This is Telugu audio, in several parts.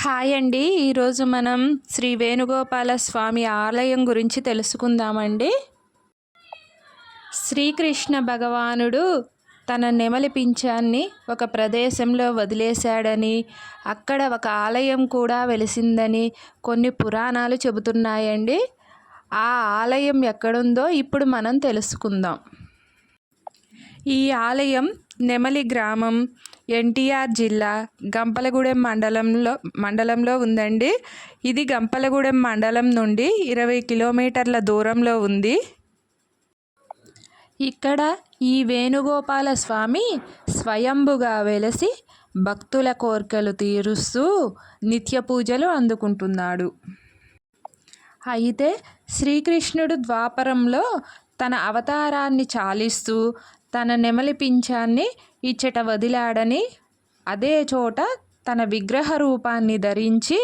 హాయ్ అండి. ఈరోజు మనం శ్రీ వేణుగోపాల స్వామి ఆలయం గురించి తెలుసుకుందామండి. శ్రీకృష్ణ భగవానుడు తన నెమలి పింఛాన్ని ఒక ప్రదేశంలో వదిలేశాడని, అక్కడ ఒక ఆలయం కూడా వెలిసిందని కొన్ని పురాణాలు చెబుతున్నాయండి. ఆ ఆలయం ఎక్కడుందో ఇప్పుడు మనం తెలుసుకుందాం. ఈ ఆలయం నెమలి గ్రామం, ఎన్టీఆర్ జిల్లా, గంపలగూడెం మండలంలో ఉందండి. ఇది గంపలగూడెం మండలం నుండి 20 కిలోమీటర్ల దూరంలో ఉంది. ఇక్కడ ఈ వేణుగోపాల స్వామి స్వయంభుగా వెలసి భక్తుల కోర్కెలు తీరుస్తూ నిత్య పూజలు అందుకుంటున్నాడు. అయితే శ్రీకృష్ణుడు ద్వాపరంలో తన అవతారాన్ని చాలిస్తూ తన నెమలి పింఛాన్ని ఇచ్చట వదిలాడని, అదే చోట తన విగ్రహ రూపాన్ని ధరించి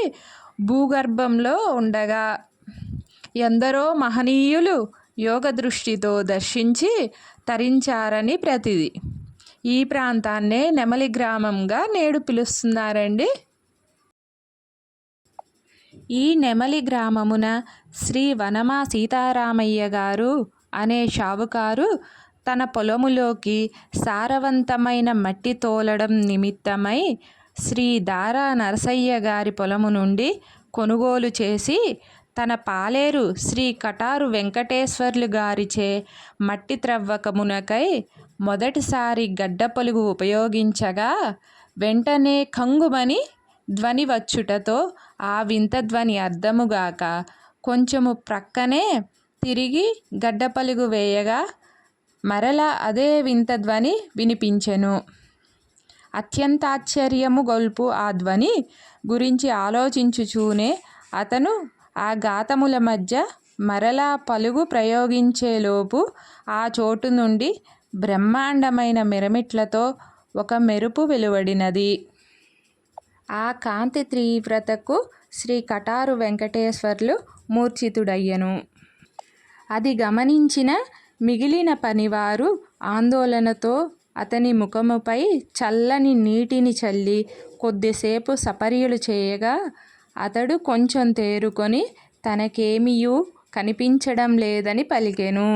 భూగర్భంలో ఉండగా ఎందరో మహనీయులు యోగ దృష్టితో దర్శించి తరించారని ప్రతీది. ఈ ప్రాంతాన్నే నెమలి గ్రామంగా నేడు పిలుస్తున్నారండి. ఈ నెమలి గ్రామమున శ్రీ వనమా సీతారామయ్య గారు అనే షావుకారు తన పొలములోకి సారవంతమైన మట్టి తోలడం నిమిత్తమై శ్రీ దారా నరసయ్య గారి పొలము నుండి కొనుగోలు చేసి తన పాలేరు శ్రీ కటారు వెంకటేశ్వర్లు గారిచే మట్టి త్రవ్వకమునకై మొదటిసారి గడ్డపలుగు ఉపయోగించగా వెంటనే కంగుమని ధ్వని వచ్చుటతో ఆ వింత ధ్వని అర్థముగాక కొంచెము ప్రక్కనే తిరిగి గడ్డపలుగు వేయగా మరలా అదే వింత ధ్వని వినిపించెను. అత్యంతాశ్చర్యము గొల్పు ఆ ధ్వని గురించి ఆలోచించుచూనే అతను ఆ గాతముల మధ్య మరలా పలుగు ప్రయోగించేలోపు ఆ చోటు నుండి బ్రహ్మాండమైన మిరమిట్లతో ఒక మెరుపు వెలువడినది. ఆ కాంతి తీవ్రతకు శ్రీ కటారు వెంకటేశ్వర్లు మూర్ఛితుడయ్యను. అది గమనించిన మిగిలిన పనివారు ఆందోళనతో అతని ముఖముపై చల్లని నీటిని చల్లి కొద్దిసేపు సపర్యలు చేయగా అతడు కొంచెం తేరుకొని తనకేమీయూ కనిపించడం లేదని పలికెను.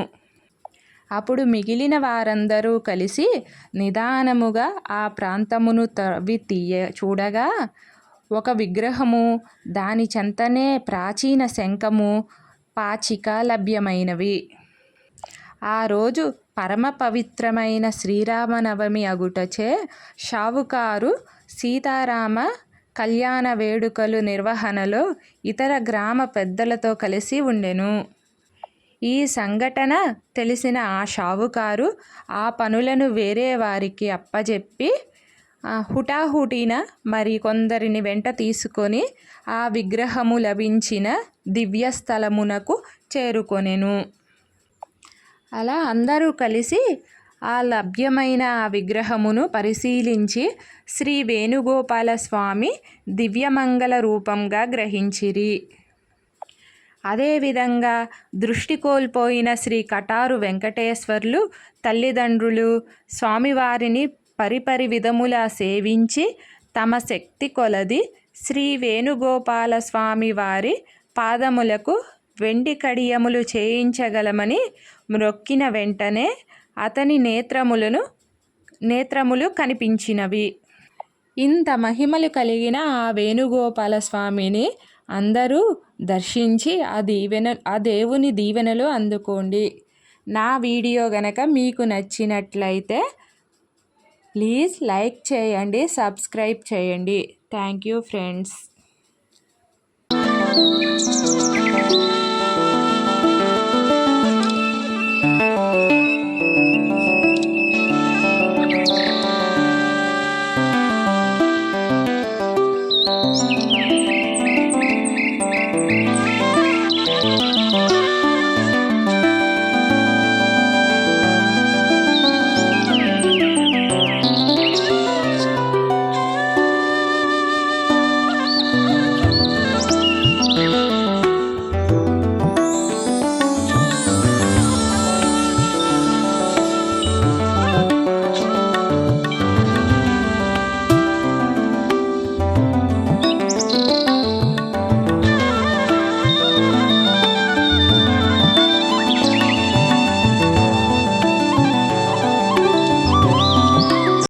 అప్పుడు మిగిలిన వారందరూ కలిసి నిదానముగా ఆ ప్రాంతమును తవ్వి చూడగా ఒక విగ్రహము, దాని చెంతనే ప్రాచీన శంఖము, పాచిక లభ్యమైనవి. ఆ రోజు పరమ పవిత్రమైన శ్రీరామనవమి అగుటచే షావుకారు సీతారామ కళ్యాణ వేడుకలు నిర్వహణలో ఇతర గ్రామ పెద్దలతో కలిసి ఉండెను. ఈ సంఘటన తెలిసిన ఆ షావుకారు ఆ పనులను వేరే వారికి అప్పజెప్పి హుటాహుటిన మరి కొందరిని వెంట తీసుకొని ఆ విగ్రహము లభించిన దివ్యస్థలమునకు చేరుకొనెను. అలా అందరూ కలిసి ఆ లభ్యమైన ఆ విగ్రహమును పరిశీలించి శ్రీ వేణుగోపాల స్వామి దివ్యమంగళ రూపంగా గ్రహించిరి. అదేవిధంగా దృష్టి కోల్పోయిన శ్రీ కటారు వెంకటేశ్వర్లు తల్లిదండ్రులు స్వామివారిని పరిపరి విధములా సేవించి తమ శక్తి కొలది శ్రీ వేణుగోపాల స్వామి వారి పాదములకు వెండి కడియములు చేయించగలమని మ్రొక్కిన వెంటనే అతని నేత్రములు కనిపించినవి. ఇంత మహిమలు కలిగిన ఆ వేణుగోపాల స్వామిని అందరూ దర్శించి ఆ దేవుని దీవెనలు అందుకోండి. నా వీడియో గనక మీకు నచ్చినట్లయితే ప్లీజ్ లైక్ చేయండి, సబ్స్క్రైబ్ చేయండి. Thank you friends.